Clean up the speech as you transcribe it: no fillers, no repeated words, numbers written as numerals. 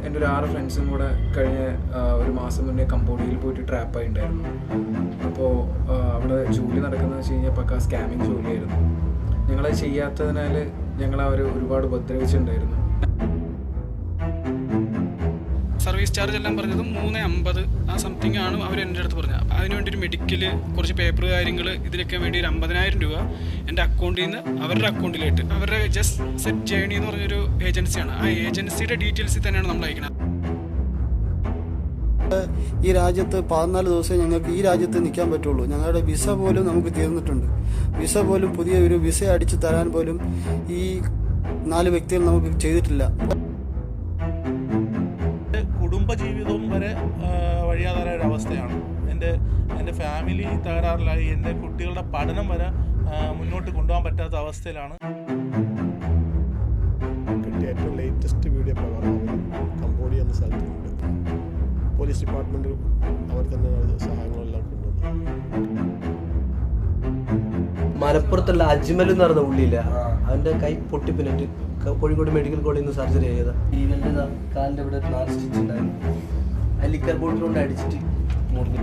എൻ്റെ ഒരു 6 ഫ്രണ്ട്സും കൂടെ കഴിഞ്ഞ ഒരു മാസം മുന്നേ കംബോഡിയയിൽ പോയിട്ട് ട്രാപ്പായിട്ടുണ്ടായിരുന്നു. അപ്പോൾ അവിടെ ജോലി നടക്കുന്നത് വെച്ച് കഴിഞ്ഞാൽ പക്കാ സ്കാമിങ് ജോലിയായിരുന്നു. ഞങ്ങളത് ചെയ്യാത്തതിനാൽ ഞങ്ങൾ അവർ ഒരുപാട് ഉപദ്രവിച്ചിട്ടുണ്ടായിരുന്നു. സർവീസ് ചാർജ് എല്ലാം പറഞ്ഞത് 350 ആ സംതിങ് ആണ് അവർ എൻ്റെ അടുത്ത് പറഞ്ഞത്. അതിനുവേണ്ടി ഒരു മെഡിക്കൽ, കുറച്ച് പേപ്പർ കാര്യങ്ങൾ, ഇതിനൊക്കെ വേണ്ടി ഒരു 50,000 രൂപ എൻ്റെ അക്കൗണ്ടിൽ നിന്ന് അവരുടെ അക്കൗണ്ടിലായിട്ട്, അവരുടെ ജസ്റ്റ് സെറ്റ് ജേണി എന്ന് പറഞ്ഞൊരു ഏജൻസിയാണ്. ആ ഏജൻസിയുടെ ഡീറ്റെയിൽസിൽ തന്നെയാണ് നമ്മൾ അയക്കുന്നത്. ഈ രാജ്യത്ത് 14 ദിവസമേ ഞങ്ങൾക്ക് ഈ രാജ്യത്ത് നിൽക്കാൻ പറ്റുള്ളൂ. ഞങ്ങളുടെ വിസ പോലും നമുക്ക് തീർന്നിട്ടുണ്ട്. വിസ പോലും പുതിയ ഒരു വിസ അടിച്ചു തരാൻ പോലും ഈ 4 വ്യക്തികൾ നമുക്ക് ചെയ്തിട്ടില്ല. കുടുംബജീവിതവും വരെ വഴിയാതായ ഒരവസ്ഥയാണ്. എൻ്റെ ഫാമിലി തകരാറിലായി. എൻ്റെ കുട്ടികളുടെ പഠനം വരെ മുന്നോട്ട് കൊണ്ടുപോകാൻ പറ്റാത്ത അവസ്ഥയിലാണ്. കിട്ടിയ ഏറ്റവും ലേറ്റസ്റ്റ് വീഡിയോ പ്രകാരം കംബോഡിയ എന്ന സ്ഥലത്തുണ്ട്. പോലീസ് ഡിപ്പാർട്ട്മെൻറ്റ് അവർ തന്നെ സഹായങ്ങളെല്ലാം കൊണ്ടുവന്നു. മലപ്പുറത്തുള്ള അജ്മൽ എന്ന് പറഞ്ഞ ഉള്ളിയില്ല, അവൻ്റെ കൈ പൊട്ടിപ്പിന്നിട്ട് കോഴിക്കോട് മെഡിക്കൽ കോളേജിൽ നിന്ന് സർജറി ചെയ്തതാ. ഇവൻ്റെ കാലിൻ്റെ ഇവിടെ 4 സ്റ്റിച്ച് ഉണ്ടായിരുന്നു. ആ ലിക്കർ ബോട്ടിൽ കൊണ്ട് അടിച്ചിട്ട് മുറിഞ്ഞു.